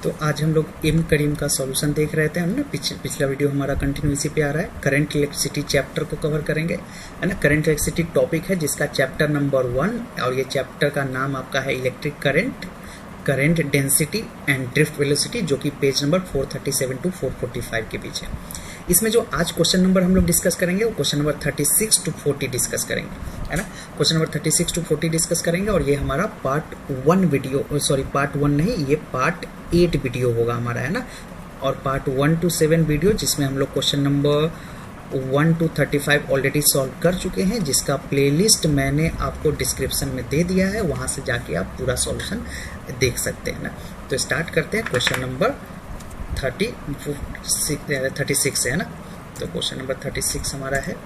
तो आज हम लोग एम करीम का सॉल्यूशन देख रहे थे। हम ना पिछला वीडियो हमारा कंटिन्यू इसी पे आ रहा है। करंट इलेक्ट्रिसिटी चैप्टर को कवर करेंगे, है ना। करंट इलेक्ट्रिसिटी टॉपिक है जिसका चैप्टर नंबर 1 और ये चैप्टर का नाम आपका है electric current, current density and drift velocity, जो कि पेज नंबर 437 टू 445 के बीच है। इसमें जो आज क्वेश्चन नंबर हम लोग डिस्कस करेंगे वो क्वेश्चन नंबर 36 टू 40 डिस्कस करेंगे, है ना। क्वेश्चन नंबर 36 टू 40 डिस्कस करेंगे और ये हमारा पार्ट 1 वीडियो, सॉरी पार्ट 1 नहीं, ये पार्ट 8 वीडियो होगा हमारा, है ना। और पार्ट 1 टू 7 वीडियो जिसमें हम लोग question number 1 to 35 already solve कर चुके हैं, जिसका प्लेलिस्ट मैंने आपको डिस्क्रिप्शन में दे दिया है, वहां से जाके आप पूरा सॉल्यूशन देख सकते हैं ना। तो स्टार्ट करते हैं। क्वेश्चन नंबर 36 है ना। तो क्वेश्चन नंबर 36 हमारा है।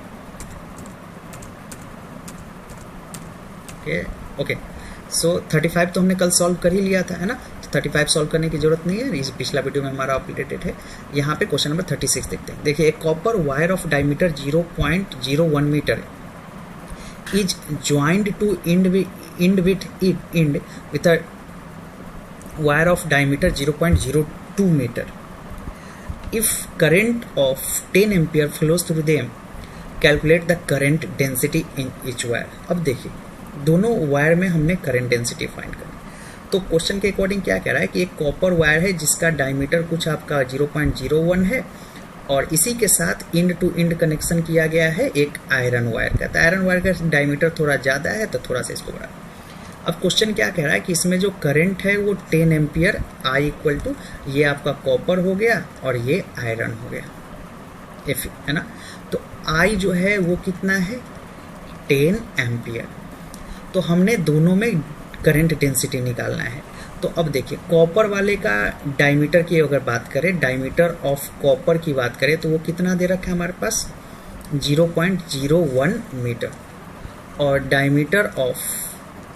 ओके सो 35 तो हमने कल सॉल्व कर ही लिया था, है ना। तो 35 सॉल्व करने की जरूरत नहीं है, इस पिछला वीडियो में हमारा अपडेटेड है। यहाँ पे क्वेश्चन नंबर 36 देखते हैं। देखिए, एक copper wire of diameter 0.01 metre is joined to end with a wire of diameter 0.02 metre. If current of 10 ampere flows through them, calculate the current density in each wire। अब देखिए, दोनों wire में हमने current density find करनी। तो question के according क्या कह रहा है कि एक कॉपर वायर है जिसका डायमीटर कुछ आपका 0.01 है और इसी के साथ इंड टू इंड कनेक्शन किया गया है एक आयरन वायर का। तो आयरन वायर का डायमीटर थोड़ा ज़्यादा है तो थोड़ा सा इसको बढ़ा। अब क्वेश्चन क्या कह रहा है कि इसमें जो करंट है वो 10 एम्पियर, I इक्वल टू ये आपका कॉपर हो गया और ये आयरन हो गया, F, है ना। तो I जो है वो कितना है, 10 एम्पियर। तो हमने दोनों में करंट डेंसिटी निकालना है। तो अब देखिए, कॉपर वाले का डायमीटर की अगर बात करें, डायमीटर ऑफ कॉपर की बात करें तो वो कितना दे रखा है हमारे पास, 0.01 मीटर। और डायमीटर ऑफ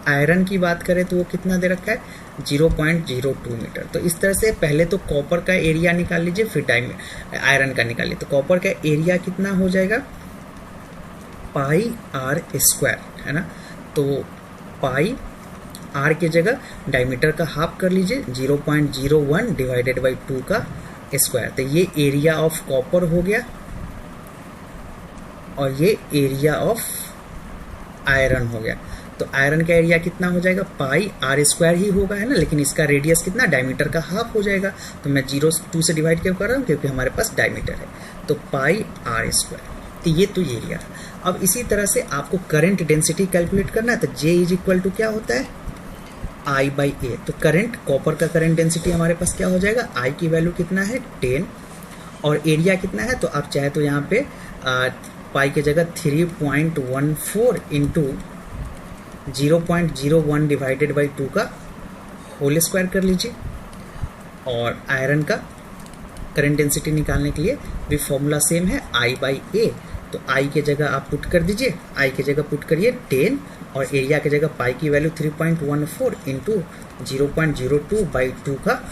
आयरन की बात करें तो वो कितना दे रखा है, 0.02 मीटर। तो इस तरह से पहले तो कॉपर का एरिया निकाल लीजिए, फिर आयरन का निकालिए। तो कॉपर का एरिया कितना हो जाएगा, पाई आर स्क्वायर, है ना। तो पाई आर की जगह डायमीटर का हाफ कर लीजिए, 0.01 डिवाइडेड बाई 2 का स्क्वायर। तो ये एरिया ऑफ कॉपर हो गया और ये एरिया ऑफ आयरन हो गया। तो आयरन का एरिया कितना हो जाएगा, पाई आर स्क्वायर ही होगा, है ना। लेकिन इसका रेडियस कितना, डायमीटर का हाफ हो जाएगा। तो मैं 0.2 से डिवाइड क्यों कर रहा हूँ, क्योंकि हमारे पास डायमीटर है। तो पाई आर स्क्वायर, तो ये तो एरिया था। अब इसी तरह से आपको करंट डेंसिटी कैलकुलेट करना है। तो J इज इक्वल टू क्या होता है, I बाई ए। तो करंट, कॉपर का करंट डेंसिटी हमारे पास क्या हो जाएगा, I की वैल्यू कितना है, 10 और एरिया कितना है। तो आप चाहे तो यहाँ पे पाई की जगह 3.14 इंटू 0.01 डिवाइडेड बाई 2 का होल स्क्वायर कर लीजिए। और आयरन का करंट डेंसिटी निकालने के लिए भी फॉर्मूला सेम है, I बाई ए। तो I की जगह आप पुट कर दीजिए, I की जगह पुट करिए 10 और एरिया की जगह पाई की वैल्यू 3.14 इंटू 0.02 बाई 2 का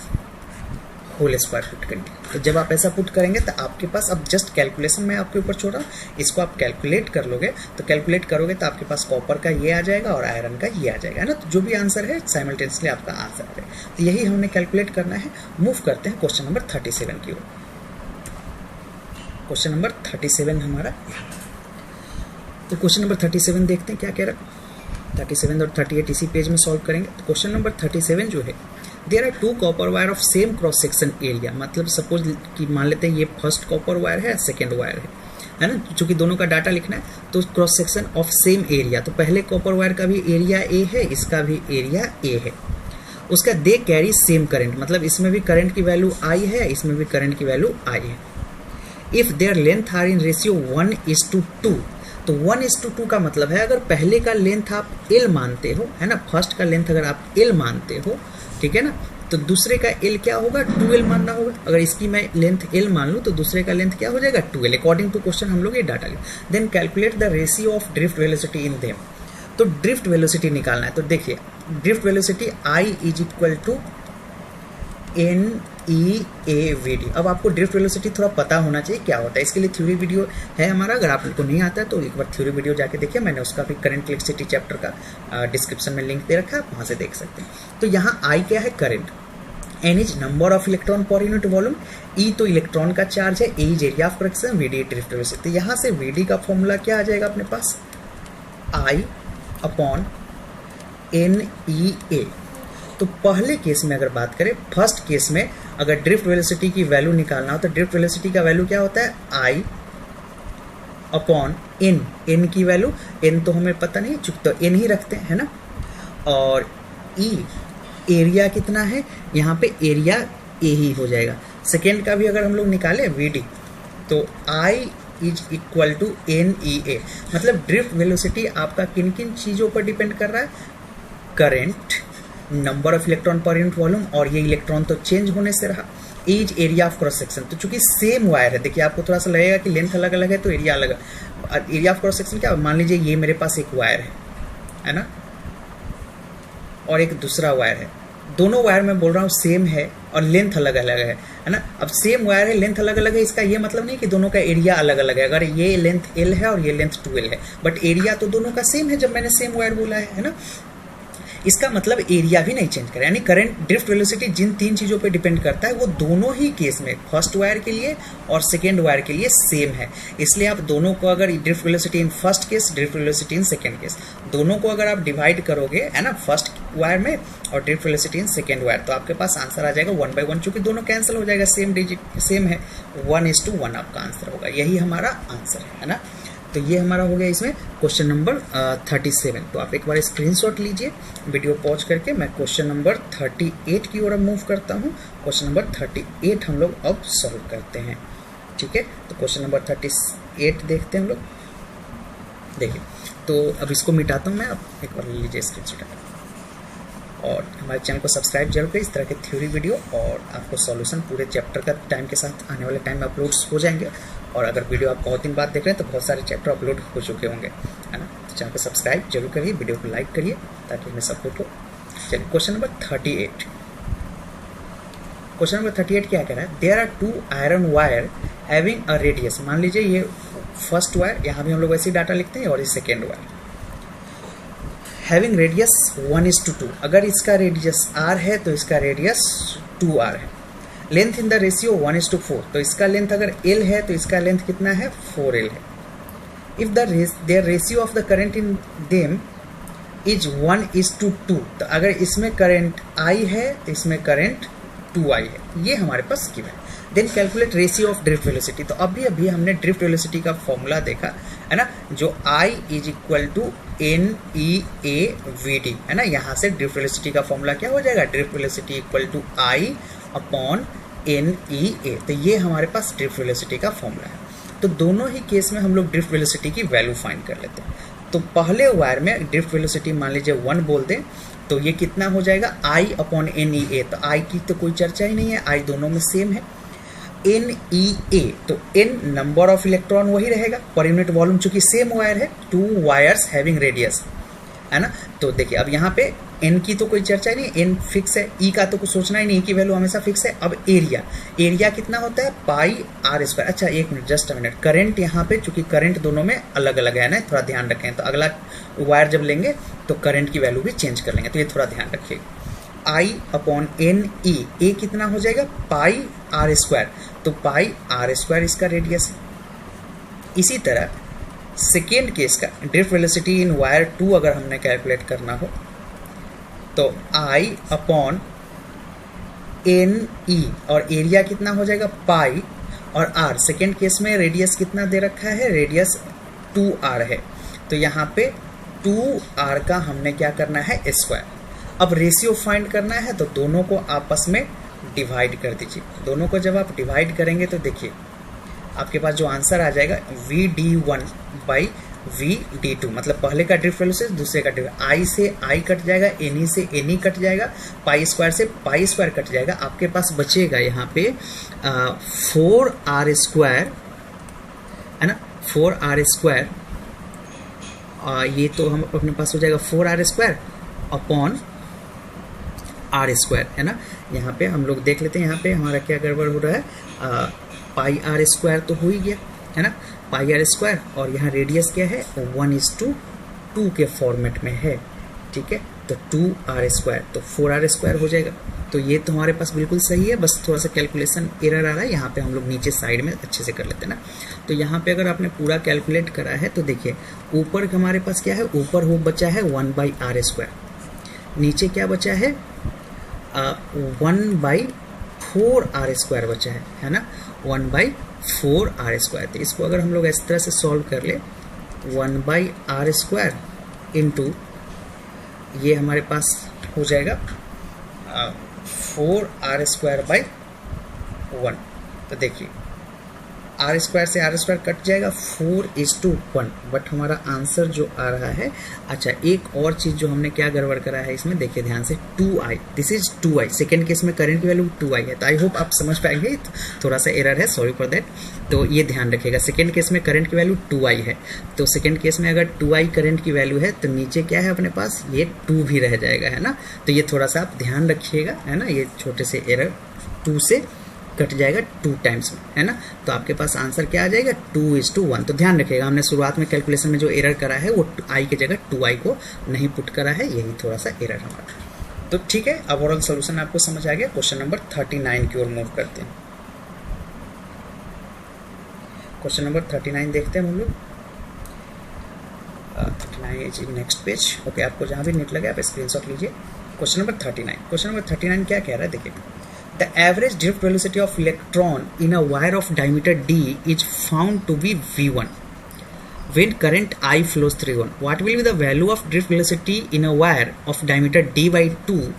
होल स्क्वायर पुट करेंगे। तो जब आप ऐसा पुट करेंगे तो आपके पास, अब जस्ट कैलकुलेशन में आपके ऊपर छोड़ रहा हूँ, इसको आप कैलकुलेट कर लोगे। तो कैलकुलेट करोगे तो आपके पास कॉपर का ये आ जाएगा और आयरन का ये आ जाएगा, है ना। तो जो भी आंसर है साइमल्टेनियसली आपका आंसर है। तो यही हमने कैलकुलेट करना है। मूव करते हैं क्वेश्चन नंबर 37 की ओर। क्वेश्चन नंबर 37 हमारा। तो क्वेश्चन नंबर 37 देखते हैं क्या कह रहा है। 37 और 38 इसी पेज में सॉल्व करेंगे। तो क्वेश्चन नंबर 37 जो है, there are 2 copper wire of same cross section area. मतलब सपोज कि मान लेते हैं ये फर्स्ट कॉपर वायर है, सेकेंड वायर है ना। चूंकि दोनों का डाटा लिखना है तो cross section of same area. तो पहले कॉपर वायर का भी एरिया ए है, इसका भी एरिया ए है। उसका दे कैरी सेम करंट, मतलब इसमें भी करंट की वैल्यू आई है, इसमें भी करंट की वैल्यू आई है। If their length are in ratio 1:2, तो 1:2 का मतलब है अगर पहले का लेंथ आप L मानते हो, है ना, फर्स्ट का लेंथ अगर आप L मानते हो, ठीक है ना, तो दूसरे का L क्या होगा, 2L मानना होगा। अगर इसकी मैं लेंथ L मान लूँ तो दूसरे का लेंथ क्या हो जाएगा, 2L। अकॉर्डिंग टू क्वेश्चन हम लोग ये डाटा लें। Then calculate the ratio of drift velocity in them. तो ड्रिफ्ट वेलोसिटी निकालना है। तो देखिए, drift velocity I is equal to NEAVD। अब आपको ड्रिफ्ट वेलोसिटी थोड़ा पता होना चाहिए क्या होता है, इसके लिए थ्योरी वीडियो है हमारा। अगर आप को नहीं आता है तो एक बार थ्योरी वीडियो जाके देखिए, मैंने उसका भी करंट इलेक्ट्रिसिटी चैप्टर का डिस्क्रिप्शन में लिंक दे रखा है, आप वहाँ से देख सकते हैं। तो यहाँ I क्या है, current, N is number of electron per unit volume, E तो इलेक्ट्रॉन का चार्ज है, A is area of cross, V D drift velocity. तो यहाँ से वीडी का फॉर्मूला क्या आ जाएगा अपने पास, आई अपॉन एन ई ए। तो पहले केस में अगर बात करें, फर्स्ट केस में अगर ड्रिफ्ट वेलोसिटी की वैल्यू निकालना हो तो ड्रिफ्ट वेलोसिटी का वैल्यू क्या होता है, आई अपॉन एन, एन की वैल्यू, एन तो हमें पता नहीं चूंकि तो एन ही रखते हैं, है ना, और ई एरिया कितना है, यहाँ पे एरिया ए ही हो जाएगा। सेकेंड का भी अगर हम लोग निकालें वीडी, तो I is equal to N E A. मतलब ड्रिफ्ट वेलोसिटी आपका किन किन चीज़ों पर डिपेंड कर रहा है, current, number of electron per unit volume, और ये इलेक्ट्रॉन तो चेंज होने से रहा, as area of cross section. तो चूंकि सेम वायर है, देखिए आपको थोड़ा सा लगेगा कि लेंथ अलग अलग है तो एरिया अलग है। एरिया ऑफ क्रॉस सेक्शन क्या, मान लीजिए ये मेरे पास एक वायर है ना, और एक दूसरा वायर है, दोनों वायर में बोल रहा हूँ सेम है और लेंथ अलग अलग है ना। अब सेम वायर है, लेंथ अलग अलग है, इसका ये मतलब नहीं कि दोनों का एरिया अलग अलग है। अगर ये लेंथ एल है और ये लेंथ 2l है, बट एरिया तो दोनों का सेम है जब मैंने सेम वायर बोला है ना। इसका मतलब एरिया भी नहीं चेंज करे, यानी करंट ड्रिफ्ट वेलोसिटी जिन तीन चीज़ों पे डिपेंड करता है वो दोनों ही केस में, फर्स्ट वायर के लिए और सेकेंड वायर के लिए सेम है। इसलिए आप दोनों को अगर drift velocity in first case, drift velocity in second case, दोनों को अगर आप डिवाइड करोगे है ना, फर्स्ट वायर में और drift velocity in second wire, तो आपके पास आंसर आ जाएगा 1/1, चूंकि दोनों कैंसिल हो जाएगा, सेम डिजिट सेम है, 1:1 आपका आंसर होगा। यही हमारा आंसर है ना। तो ये हमारा हो गया इसमें क्वेश्चन नंबर 37। तो आप एक बार स्क्रीनशॉट लीजिए वीडियो पॉज करके। मैं क्वेश्चन नंबर 38 की ओर मूव करता हूँ। क्वेश्चन नंबर 38 हम लोग अब सॉल्व करते हैं, ठीक है। तो क्वेश्चन नंबर 38 देखते हैं हम लोग। देखिए, तो अब इसको मिटाता हूँ मैं, आप एक बार ले लीजिए स्क्रीनशॉट, और हमारे चैनल को सब्सक्राइब जरूर करें। इस तरह के थ्योरी वीडियो और आपको सॉल्यूशन पूरे चैप्टर का टाइम के साथ आने वाले टाइम में अपलोड्स हो जाएंगे। और अगर वीडियो आप बहुत दिन बाद देख रहे हैं तो बहुत सारे चैप्टर अपलोड हो चुके होंगे, है ना। तो चैनल को सब्सक्राइब जरूर करिए, वीडियो को लाइक करिए ताकि हमें सपोर्ट हो। चलिए क्वेश्चन नंबर 38। क्वेश्चन नंबर 38 क्या कह रहा है, there are 2 iron wire having a radius. मान लीजिए ये फर्स्ट वायर, यहाँ भी हम लोग वैसे ही डाटा लिखते हैं, और ये सेकेंड वायर हैविंग रेडियस 1:2। अगर इसका रेडियस r है तो इसका रेडियस 2r है। लेंथ इन द रेशियो 1:4, तो इसका लेंथ अगर l है तो इसका लेंथ कितना है, 4l है। If their ratio of the current in them is 1:2, तो अगर इसमें करंट I है तो इसमें करंट 2I है, ये हमारे पास गिवन है। Then calculate ratio of drift velocity. तो अभी हमने ड्रिफ्ट वेलोसिटी का फॉर्मूला देखा है ना, जो I is equal to NEAVD है ना। यहाँ से ड्रिफ्ट वेलोसिटी का फॉर्मूला क्या हो जाएगा, drift velocity equal to I upon NEA। तो ये हमारे पास ड्रिफ्ट वेलोसिटी का फॉर्मूला है। तो दोनों ही केस में हम लोग ड्रिफ्ट वेलोसिटी की वैल्यू फाइंड कर लेते हैं। तो पहले वायर में ड्रिफ्ट वेलोसिटी मान लीजिए 1 बोल दें, तो ये कितना हो जाएगा, I अपॉन NEA। तो I की तो कोई चर्चा ही नहीं है, I दोनों में सेम है। NEA, तो N नंबर ऑफ इलेक्ट्रॉन वही रहेगा, पर यूनिट वॉल्यूम चूंकि सेम वायर है, 2 वायर्स हैविंग रेडियस है ना। तो देखिए अब यहाँ पे N की तो कोई चर्चा ही नहीं, N फिक्स है, E का तो कुछ सोचना ही नहीं, की वैल्यू हमेशा फिक्स है। अब एरिया कितना होता है, πr²। अच्छा एक minute, just a minute, current यहाँ पे चूंकि करंट दोनों में अलग अलग है ना, थोड़ा ध्यान रखें। तो अगला वायर जब लेंगे तो करंट की वैल्यू भी चेंज कर लेंगे, तो ये थोड़ा ध्यान रखिए। I अपॉन NE, ए कितना हो जाएगा, πr²। तो πr² इसका रेडियस है। इसी तरह सेकेंड केस का ड्रिफ्ट वेलोसिटी इन वायर 2 अगर हमने कैलकुलेट करना हो तो I अपॉन NE, और एरिया कितना हो जाएगा, पाई और r। सेकेंड केस में रेडियस कितना दे रखा है, रेडियस 2r है। तो यहाँ पे 2r का हमने क्या करना है, स्क्वायर। अब रेशियो फाइंड करना है तो दोनों को आपस में डिवाइड कर दीजिए। दोनों को जब आप डिवाइड करेंगे तो देखिए आपके पास जो आंसर आ जाएगा, VD1/VD2, मतलब पहले का ड्रिफ्ट वेलोसिटी दूसरे का ड्रिफ्ट, I से I कट जाएगा, NE से NE कट जाएगा, π² से π² कट जाएगा। आपके पास बचेगा यहाँ पे 4r² है ना, 4r²। ये तो हम अपने पास हो जाएगा 4r² अपॉन r² है ना। यहाँ पे हम लोग देख लेते हैं, यहाँ पे हमारा क्या गड़बड़ हो रहा है, πr² तो हो ही गया है ना, πr², और यहाँ रेडियस क्या है, 1:2 के फॉर्मेट में है, ठीक है। तो 2r², तो 4r² हो जाएगा। तो ये तो हमारे पास बिल्कुल सही है, बस थोड़ा सा कैलकुलेशन एरर आ रहा है। यहाँ पे हम लोग नीचे साइड में अच्छे से कर लेते हैं ना। तो यहाँ पे अगर आपने पूरा कैलकुलेट करा है तो देखिए ऊपर हमारे पास क्या है, ऊपर वो बचा है 1/r², नीचे क्या बचा है 1/4r² बचा है ना, 1/4r²। तो इसको अगर हम लोग इस तरह से सॉल्व कर ले, 1/r² इंटू ये हमारे पास हो जाएगा 4r²/1। तो देखिए r² से r² कट जाएगा, 4:1, बट हमारा आंसर जो आ रहा है। अच्छा एक और चीज़ जो हमने क्या गड़बड़ करा है इसमें, देखिए ध्यान से 2i, this is 2i। Second case में करंट की वैल्यू 2i है, तो आई होप आप समझ पाएंगे, थोड़ा सा एरर है, सॉरी फॉर दैट। तो ये ध्यान रखिएगा, सेकेंड केस में करंट की वैल्यू 2i है, तो सेकेंड केस में अगर 2i करंट की वैल्यू है तो नीचे क्या है अपने पास, ये 2 भी रह जाएगा, है ना। तो ये थोड़ा सा आप ध्यान रखिएगा, है ना, ये छोटे से एरर 2 से कट जाएगा 2 टाइम्स में, है ना। तो आपके पास आंसर क्या आ जाएगा 2:1। तो ध्यान रखिएगा, हमने शुरुआत में कैलकुलेशन में जो एरर करा है वो i की जगह 2i को नहीं पुट करा है, यही थोड़ा सा एरर हमारा। तो ठीक है, अब ओवरऑल सोल्यूशन आपको समझ आ गया। क्वेश्चन नंबर 39 की ओर मूव करते हैं। क्वेश्चन नंबर 39 देखते हैं हम लोग। 39 नेक्स्ट पेज। ओके, आपको जहां भी नेट लगे आप स्क्रीनशॉट लीजिए। Question number 39। क्वेश्चन नंबर 39 क्या कह रहा है, देखिए The average drift velocity of electron in a wire of diameter d is found to be v1 when current I flows through one. What will be the value of drift velocity in a wire of diameter d/2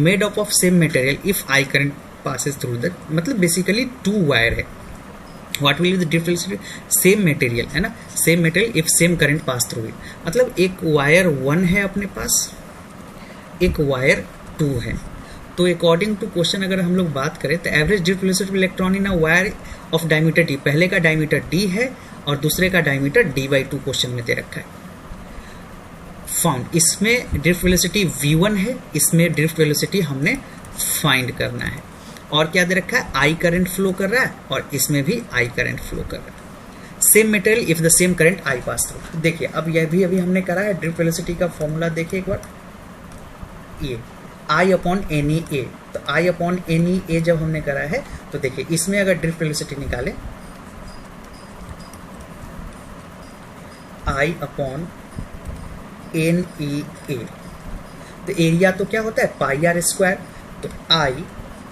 made up of same material if I current passes through the, मतलब basically 2 wire है। What will be the drift velocity? Same material है ना, same material if same current pass through it, मतलब एक wire 1 है अपने पास, एक wire 2 है। तो अकॉर्डिंग टू क्वेश्चन अगर हम लोग बात करें तो average drift velocity of electron in a wire of diameter d, पहले का डायमीटर d है और दूसरे का डायमीटर d/2 क्वेश्चन में दे रखा है। फाउंड, इसमें ड्रिफ्ट वेलोसिटी v1 है, इसमें ड्रिफ्ट वेलोसिटी हमने फाइंड करना है। और क्या दे रखा है, I करंट फ्लो कर रहा है और इसमें भी I करंट फ्लो कर रहा है। Same material if the same current I pass through. देखिए अब यह भी अभी हमने करा है, ड्रिफ्ट वेलोसिटी का फॉर्मूला देखिए एक बार, ये I/NEA। तो I/NEA जब हमने करा है तो देखिए इसमें अगर ड्रिफ्ट वेलोसिटी निकाले I/NEA, तो एरिया तो क्या होता है πr²। तो I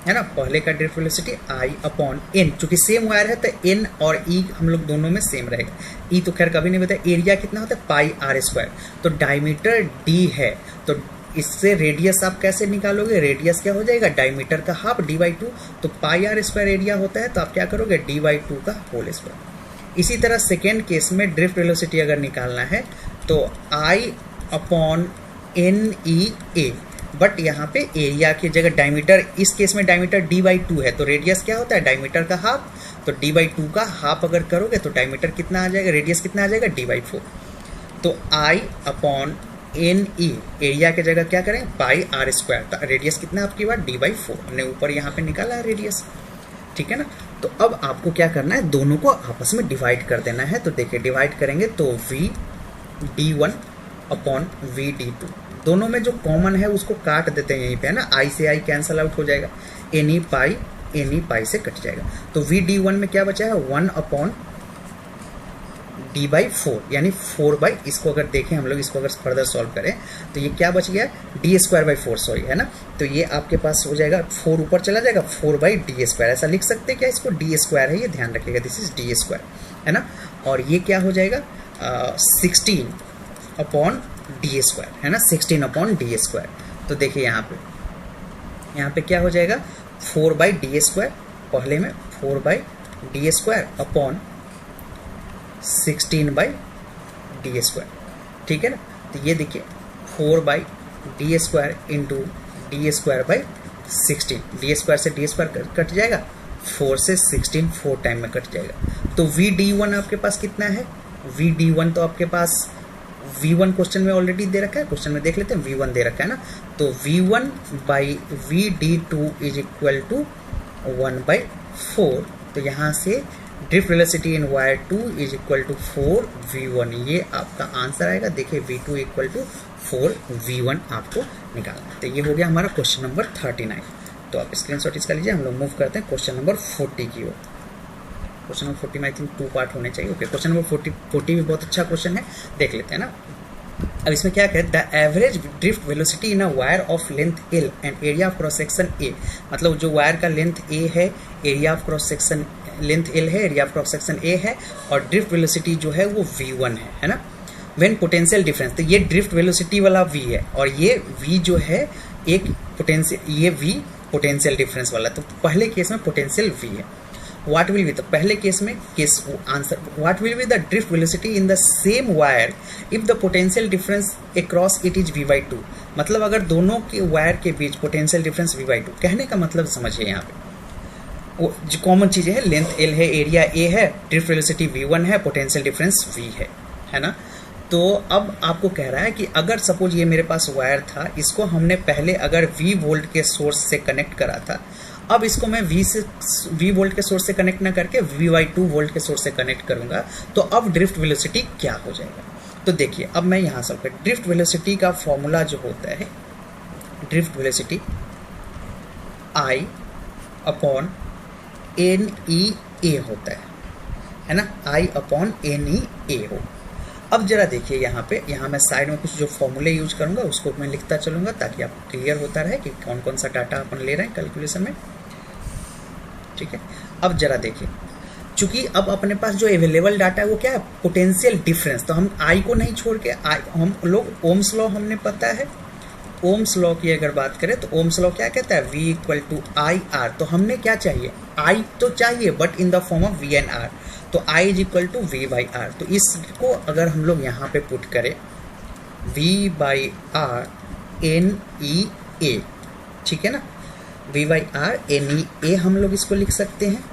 है ना, पहले का ड्रिफ्ट वेलोसिटी I/N, चूंकि सेम वायर है तो N और E हम लोग दोनों में सेम रहेगा। E तो खैर कभी नहीं बताया। एरिया कितना होता है πr², तो डायमीटर D है, तो इससे रेडियस आप कैसे निकालोगे, रेडियस क्या हो जाएगा डायमीटर का हाफ d/2, तो πr² एरिया होता है, तो आप क्या करोगे d/2 का होल स्क्वायर। इसी तरह सेकेंड केस में ड्रिफ्ट वेलोसिटी अगर निकालना है तो I/NEA, बट यहाँ पे एरिया की जगह डायमीटर, इस केस में डायमीटर d/2 है, तो रेडियस क्या होता है डायमीटर का हाफ, तो d/2 का हाफ अगर करोगे तो डायमीटर कितना आ जाएगा, रेडियस कितना आ जाएगा d/4। तो I/NE एरिया की जगह क्या करें πr², तो रेडियस कितना आपकी बात d/4, हमने ऊपर यहाँ पे निकाला है रेडियस, ठीक है ना। तो अब आपको क्या करना है, दोनों को आपस में डिवाइड कर देना है। तो देखिए डिवाइड करेंगे तो VD1/VD2, दोनों में जो कॉमन है उसको काट देते हैं यहीं पे, है ना, I से I कैंसल आउट हो जाएगा, NE पाई से कट जाएगा। तो VD1 में क्या बचा है 1/d/4, यानी 4 इसको अगर देखें हम लोग, इसको अगर फर्दर सॉल्व करें तो ये क्या बच गया d²/4, सॉरी, है ना। तो ये आपके पास हो जाएगा 4 ऊपर चला जाएगा 4/d², ऐसा लिख सकते हैं क्या, इसको d² है, ये ध्यान रखिएगा, दिस इज d², है ना। और ये क्या हो जाएगा 16/d², है ना, 16/d²। तो देखिए यहाँ पे क्या हो जाएगा 4/d², पहले में 4/d² 16/d², ठीक है ना। तो ये देखिए 4/d² इंटू d²/16, d² से d² कट जाएगा, 4 से 16 4 टाइम में कट जाएगा। तो VD1 आपके पास कितना है, VD1 तो आपके पास V1 क्वेश्चन में ऑलरेडी दे रखा है, क्वेश्चन में देख लेते हैं, V1 दे रखा है ना। तो V1/VD2 इज इक्वल टू 1/4। तो यहाँ से drift velocity in wire 2 is equal to 4V1, ये आपका आंसर आएगा। देखिए V2 इक्वल टू 4V1 आपको निकालना है। तो ये हो गया हमारा क्वेश्चन नंबर 39। तो आप स्क्रीनशॉट इसका लीजिए। हम लोग मूव करते हैं क्वेश्चन नंबर 40 की ओर। क्वेश्चन नंबर 40 में आई थिंक 2 पार्ट होने चाहिए। ओके, क्वेश्चन नंबर 40 भी बहुत अच्छा क्वेश्चन है, देख लेते हैं ना। अब इसमें क्या कहते हैं, the average drift velocity in a wire of length L and area of cross section A, मतलब जो वायर का लेंथ ए है, area of cross section length L है, area of cross section A है, और ड्रिफ्ट वेलोसिटी जो है वो v1 है ना। व्हेन पोटेंशियल डिफरेंस, तो ये ड्रिफ्ट वेलोसिटी वाला v है और ये v जो है एक पोटेंशियल, ये v पोटेंशियल डिफरेंस वाला, तो पहले केस में पोटेंशियल v है। व्हाट विल बी, तो पहले केस में case answer, what will be the drift velocity in the same wire if the potential difference across it is v/2, मतलब अगर दोनों के वायर के बीच पोटेंशियल डिफरेंस v/2, कहने का मतलब समझिए यहाँ पे वो जो कॉमन चीज़ है, लेंथ l है, एरिया a है, ड्रिफ्ट वेलोसिटी v1 है, पोटेंशियल डिफरेंस v है ना। तो अब आपको कह रहा है कि अगर सपोज ये मेरे पास वायर था, इसको हमने पहले अगर v वोल्ट के सोर्स से कनेक्ट करा था, अब इसको मैं v वोल्ट के सोर्स से कनेक्ट ना करके v/2 वोल्ट के सोर्स से कनेक्ट करूंगा, तो अब ड्रिफ्ट वेलोसिटी क्या हो जाएगा। तो देखिए अब मैं यहाँ सब ड्रिफ्ट वेलोसिटी का फॉर्मूला जो होता है, drift velocity I upon NEA होता है ना, I अपॉन NEA हो। अब जरा देखिए यहाँ पे, यहाँ मैं साइड में कुछ जो फॉर्मूले यूज करूंगा उसको मैं लिखता चलूंगा ताकि आपको क्लियर होता रहे कि कौन कौन सा डाटा अपन ले रहे हैं कैलकुलेशन में, ठीक है। अब जरा देखिए, चूंकि अब अपने पास जो अवेलेबल डाटा है वो क्या है, पोटेंशियल डिफरेंस, तो हम I को नहीं छोड़ के हम लोग ओम्स लॉ हमने पता है, ओम्स लॉ की अगर बात करें तो ओम्स लॉ क्या कहता है, V = IR, तो हमने क्या चाहिए, I तो चाहिए but in the form of V and R, तो I = V/R। तो इसको अगर हम लोग यहाँ पे पुट करें V/R NEA, ठीक है ना, V/R NEA हम लोग इसको लिख सकते हैं।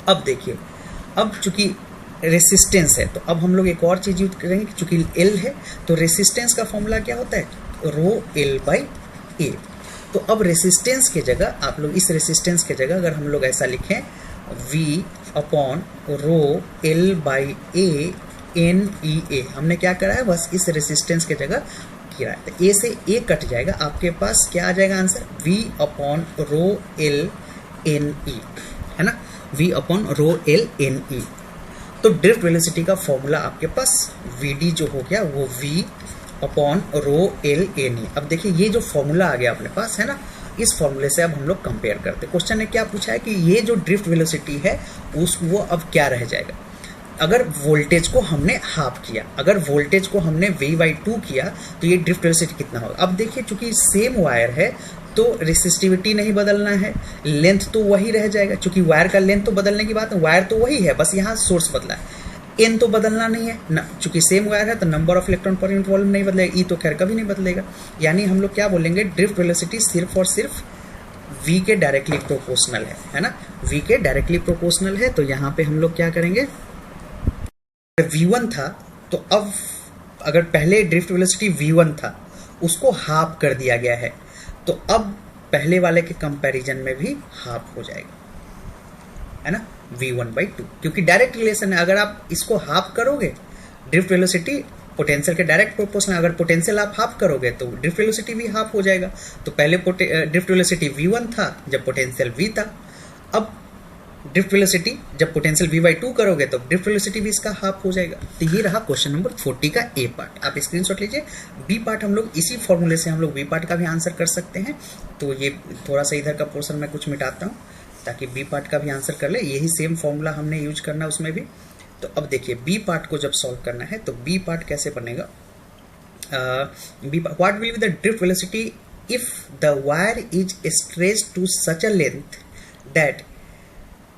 अब देखिए, अब चूंकि रेसिस्टेंस है तो अब हम लोग एक और चीज यूज करेंगे, चूंकि L है तो रेसिस्टेंस का फॉर्मूला क्या होता है, ρL/A। तो अब रेसिस्टेंस के जगह आप लोग, इस रेसिस्टेंस के जगह अगर हम लोग ऐसा लिखें V अपॉन ρL/A NEA, हमने क्या करा है, बस इस रेसिस्टेंस के जगह किया है, तो A से A कट जाएगा, आपके पास क्या आ जाएगा answer, V upon ρL NE, है ना, V अपॉन ρL NE। तो ड्रिफ्ट वेलोसिटी का फॉर्मूला आपके पास VD जो हो गया वो V अपॉन ρL NE। अब देखिए ये जो फॉर्मूला आ गया अपने पास है ना, इस फॉर्मूले से अब हम लोग कंपेयर करते हैं। क्वेश्चन ने क्या पूछा है कि ये जो ड्रिफ्ट वेलोसिटी है वो अब क्या रह जाएगा, अगर वोल्टेज को हमने हाफ किया, अगर वोल्टेज को हमने V/2 किया तो ये ड्रिफ्ट वेलोसिटी कितना होगा। अब देखिए चूंकि सेम वायर है तो रेसिस्टिविटी नहीं बदलना है, लेंथ तो वही रह जाएगा, चूंकि वायर का लेंथ तो बदलने की बात है, वायर तो वही है, बस यहाँ सोर्स बदला है, एन तो बदलना नहीं है ना, चूंकि सेम वायर है तो number of electron per unit volume नहीं बदलेगा, ई तो खैर कभी नहीं बदलेगा। यानी हम लोग क्या बोलेंगे, ड्रिफ्ट वेलोसिटी सिर्फ और सिर्फ v के डायरेक्टली प्रोपोर्शनल है ना, v के डायरेक्टली प्रोपोर्शनल है। तो यहाँ पे हम लोग क्या करेंगे, v1 था तो अब अगर पहले ड्रिफ्ट वेलोसिटी v1 था उसको हाफ कर दिया गया है, तो अब पहले वाले के कंपैरिजन में भी हाफ हो जाएगा, है ना, v1/2, क्योंकि डायरेक्ट रिलेशन है। अगर आप इसको हाफ करोगे, ड्रिफ्ट वेलोसिटी पोटेंशियल के डायरेक्ट प्रोपोर्शनल, अगर पोटेंशियल आप हाफ करोगे तो ड्रिफ्ट वेलोसिटी भी हाफ हो जाएगा। तो पहले ड्रिफ्ट वेलोसिटी v1 था जब पोटेंशियल v था, अब ड्रिफ्ट वेलोसिटी जब पोटेंशियल v/2 करोगे तो ड्रिफ्ट वेलोसिटी भी इसका हाफ हो जाएगा। तो ये रहा क्वेश्चन नंबर 40 का ए पार्ट, आप स्क्रीनशॉट लीजिए। बी पार्ट हम लोग इसी फॉर्मूले से हम लोग बी पार्ट का भी आंसर कर सकते हैं। तो ये थोड़ा सा इधर का पोर्शन मैं कुछ मिटाता हूँ ताकि बी पार्ट का भी आंसर कर ले, यही सेम फॉर्मूला हमने यूज करना है उसमें भी। तो अब देखिए बी पार्ट को जब सॉल्व करना है तो बी पार्ट कैसे बनेगा, what will be the drift velocity if the wire is stretched to such a length that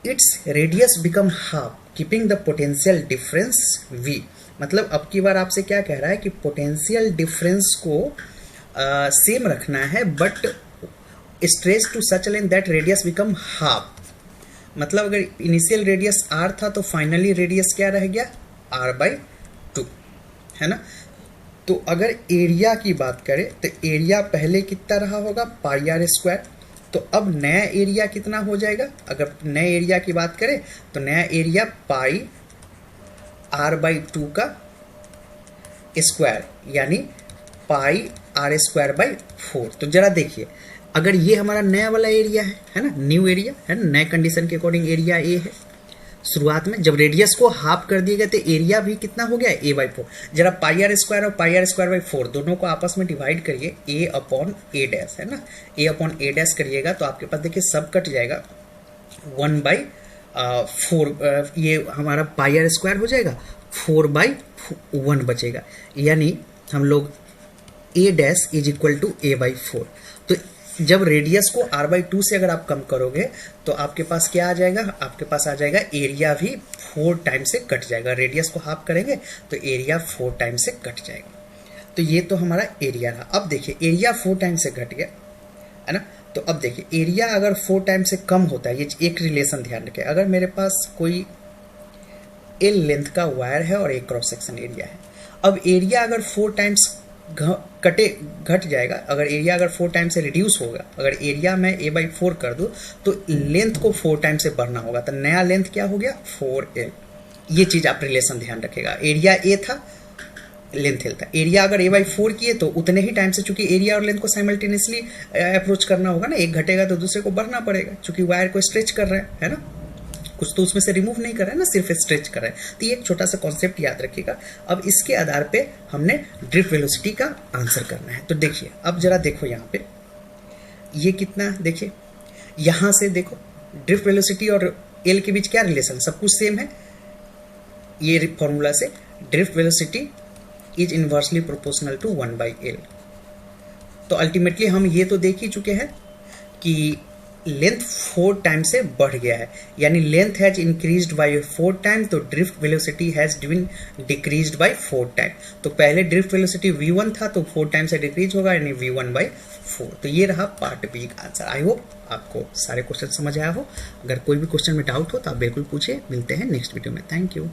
its radius become half keeping the potential difference v। मतलब अब की बार आपसे क्या कह रहा है कि पोटेंशियल डिफरेंस को सेम रखना है but stretch to such length that radius become half. मतलब अगर इनिशियल रेडियस r था तो फाइनली रेडियस क्या रह गया, r/2, है ना। तो अगर एरिया की बात करें तो एरिया पहले कितना रहा होगा, πr²। तो अब नया एरिया कितना हो जाएगा, अगर नए एरिया की बात करें तो नया एरिया πr/2 का स्क्वायर यानी πr²/4। तो जरा देखिए अगर ये हमारा नया वाला एरिया है ना, न्यू एरिया है ना, नए कंडीशन के अकॉर्डिंग एरिया ए है। शुरुआत में जब रेडियस को हाफ कर दिया गया तो एरिया भी कितना हो गया, a/4। जरा पाई आर स्क्वायर और पाई आर स्क्वायर बाई 4 दोनों को आपस में डिवाइड करिए, a/a' है ना, a/a' करिएगा तो आपके पास देखिए सब कट जाएगा, 1/4 ये हमारा पाई आर स्क्वायर हो जाएगा, 4/1 बचेगा, यानी हम लोग a' is equal to a/4। तो जब रेडियस को r/2 से अगर आप कम करोगे तो आपके पास क्या आ जाएगा, आपके पास आ जाएगा एरिया भी 4 टाइम से कट जाएगा। रेडियस को हाफ करेंगे तो एरिया 4 टाइम से कट जाएगा। तो ये तो हमारा एरिया रहा। अब देखिए एरिया 4 टाइम से घट गया है ना, तो अब देखिए एरिया अगर 4 टाइम से कम होता है, ये एक रिलेशन ध्यान रखें। अगर मेरे पास कोई L लेंथ का वायर है और एक क्रॉस सेक्शन एरिया है, अब एरिया अगर 4 टाइम्स घट जाएगा, अगर एरिया अगर 4 टाइम से रिड्यूस होगा, अगर एरिया में a/4 कर दूं तो लेंथ को 4 टाइम से बढ़ना होगा, तो नया लेंथ क्या हो गया, 4L। ये चीज आप रिलेशन ध्यान रखेगा। एरिया a था, लेंथ L था। एरिया अगर a/4 किए तो उतने ही टाइम से, चूंकि एरिया और लेंथ को साइमल्टेनियसली अप्रोच करना होगा ना, एक घटेगा तो दूसरे को बढ़ना पड़ेगा, चूंकि वायर को स्ट्रेच कर रहे हैं है ना, कुछ तो उसमें से रिमूव नहीं कर रहा है ना, सिर्फ स्ट्रेच कर रहा है। तो ये एक छोटा सा कॉन्सेप्ट याद रखिएगा। अब इसके आधार पे हमने ड्रिफ्ट वेलोसिटी का आंसर करना है। तो देखिए अब जरा देखो यहाँ पे ये कितना, देखिए यहाँ से देखो ड्रिफ्ट वेलोसिटी और एल के बीच क्या रिलेशन, सब कुछ सेम है। ये फॉर्मूला से drift velocity is inversely proportional to 1/L। तो अल्टीमेटली हम ये तो देख ही चुके हैं कि लेंथ 4 टाइम से बढ़ गया है, यानी length has increased by 4 time, तो drift velocity has been decreased by 4 time. तो पहले ड्रिफ्ट वेलोसिटी v1 था तो 4 टाइम से डिक्रीज होगा, यानी v1/4। तो ये रहा पार्ट बी का आंसर। आई होप आपको सारे क्वेश्चन समझ आया हो। अगर कोई भी क्वेश्चन में डाउट हो तो आप बिल्कुल पूछिए। मिलते हैं नेक्स्ट वीडियो में। Thank you.